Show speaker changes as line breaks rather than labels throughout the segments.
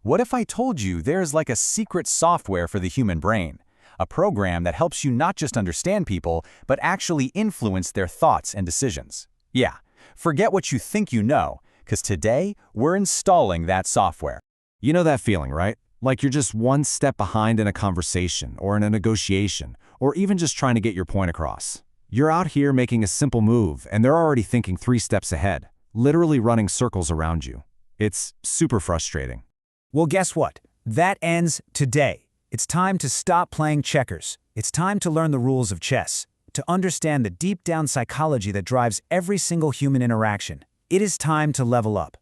What if I told you there's like a secret software for the human brain? A program that helps you not just understand people, but actually influence their thoughts and decisions. Yeah, forget what you think you know, because today we're installing that software.
You know that feeling, right? Like you're just one step behind in a conversation or in a negotiation, or even just trying to get your point across. You're out here making a simple move, and they're already thinking 3 steps ahead, literally running circles around you. It's super frustrating.
Well, guess what? That ends today. It's time to stop playing checkers. It's time to learn the rules of chess, to understand the deep-down psychology that drives every single human interaction. It is time to level up.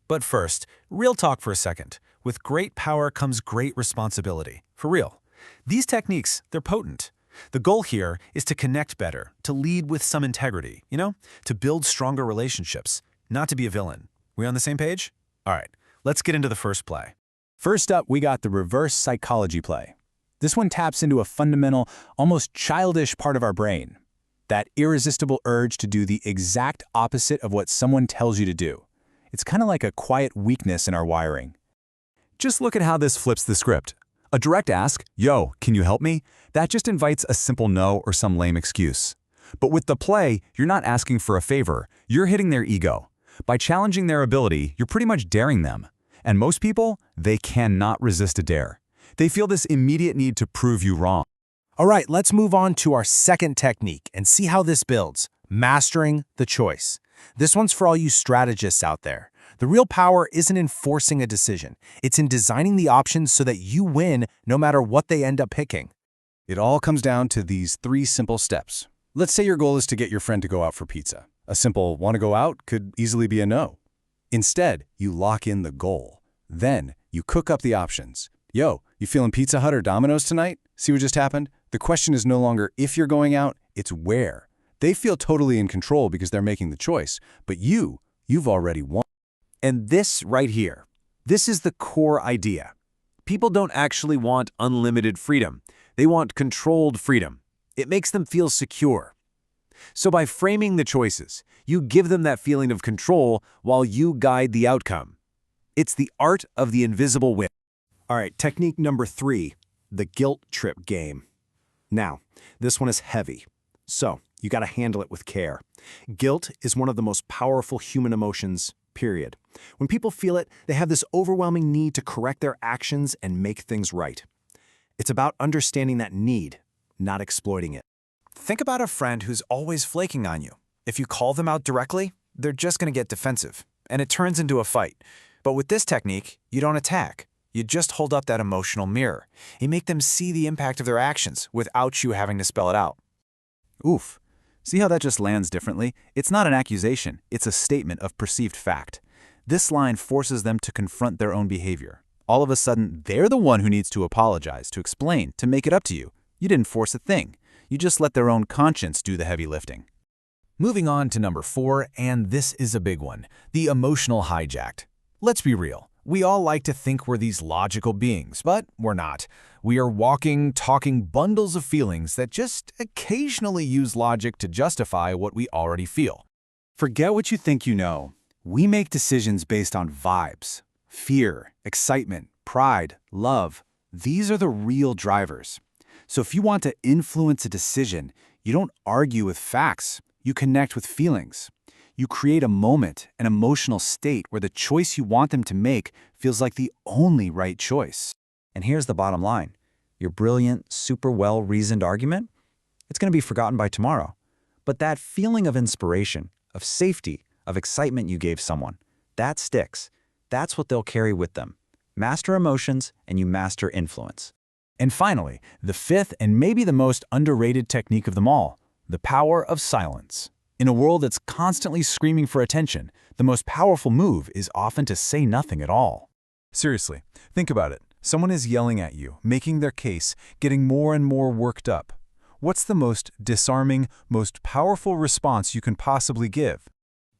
But first, real talk for a second. With great power comes great responsibility. For real. These techniques, they're potent. The goal here is to connect better, to lead with some integrity, to build stronger relationships, not to be a villain. We on the same page? All right, let's get into the first play.
First up, we got the reverse psychology play. This one taps into a fundamental, almost childish part of our brain. That irresistible urge to do the exact opposite of what someone tells you to do. It's kind of like a quiet weakness in our wiring.
Just look at how this flips the script. A direct ask, "Yo, can you help me?" That just invites a simple no or some lame excuse. But with the play, you're not asking for a favor, you're hitting their ego. By challenging their ability, you're pretty much daring them. And most people, they cannot resist a dare. They feel this immediate need to prove you wrong.
All right, let's move on to our second technique and see how this builds. Mastering the choice. This one's for all you strategists out there. The real power isn't in forcing a decision. It's in designing the options so that you win no matter what they end up picking.
It all comes down to these 3 simple steps. Let's say your goal is to get your friend to go out for pizza. A simple "want to go out" could easily be a no. Instead, you lock in the goal. Then, you cook up the options. "Yo, you feeling Pizza Hut or Domino's tonight? See what just happened?" The question is no longer if you're going out, it's where. They feel totally in control because they're making the choice, but you've already won.
And this right here, this is the core idea. People don't actually want unlimited freedom. They want controlled freedom. It makes them feel secure. So by framing the choices, you give them that feeling of control while you guide the outcome. It's the art of the invisible win.
All right, technique number 3, the guilt trip game. Now, this one is heavy, so you got to handle it with care. Guilt is one of the most powerful human emotions, period. When people feel it, they have this overwhelming need to correct their actions and make things right. It's about understanding that need, not exploiting it.
Think about a friend who's always flaking on you. If you call them out directly, they're just going to get defensive, and it turns into a fight. But with this technique, you don't attack. You just hold up that emotional mirror. You make them see the impact of their actions without you having to spell it out.
Oof. See how that just lands differently? It's not an accusation, it's a statement of perceived fact. This line forces them to confront their own behavior. All of a sudden, they're the one who needs to apologize, to explain, to make it up to you. You didn't force a thing. You just let their own conscience do the heavy lifting.
Moving on to number 4, and this is a big one, the emotional hijack. Let's be real. We all like to think we're these logical beings, but we're not. We are walking, talking bundles of feelings that just occasionally use logic to justify what we already feel.
Forget what you think you know. We make decisions based on vibes, fear, excitement, pride, love. These are the real drivers. So if you want to influence a decision, you don't argue with facts. You connect with feelings. You create a moment, an emotional state where the choice you want them to make feels like the only right choice.
And here's the bottom line. Your brilliant, super well-reasoned argument, it's going to be forgotten by tomorrow. But that feeling of inspiration, of safety, of excitement you gave someone, that sticks. That's what they'll carry with them. Master emotions and you master influence.
And finally, the 5th and maybe the most underrated technique of them all, the power of silence. In a world that's constantly screaming for attention, the most powerful move is often to say nothing at all. Seriously, think about it. Someone is yelling at you, making their case, getting more and more worked up. What's the most disarming, most powerful response you can possibly give?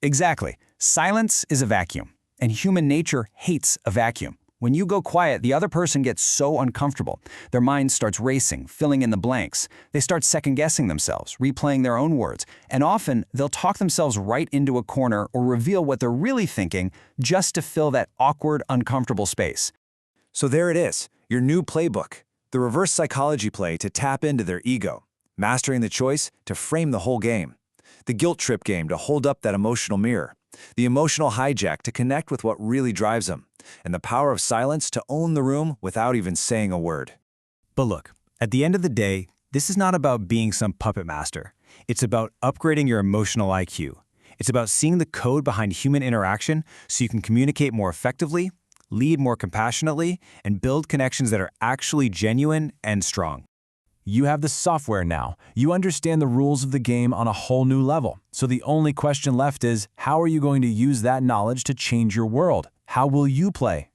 Exactly. Silence is a vacuum, and human nature hates a vacuum. When you go quiet, the other person gets so uncomfortable. Their mind starts racing, filling in the blanks. They start second-guessing themselves, replaying their own words, and often they'll talk themselves right into a corner or reveal what they're really thinking just to fill that awkward, uncomfortable space. So there it is, your new playbook, the reverse psychology play to tap into their ego, mastering the choice to frame the whole game, the guilt trip game to hold up that emotional mirror, the emotional hijack to connect with what really drives them, and the power of silence to own the room without even saying a word.
But look, at the end of the day, this is not about being some puppet master. It's about upgrading your emotional IQ. It's about seeing the code behind human interaction so you can communicate more effectively, lead more compassionately, and build connections that are actually genuine and strong.
You have the software now. You understand the rules of the game on a whole new level. So the only question left is, how are you going to use that knowledge to change your world? How will you play?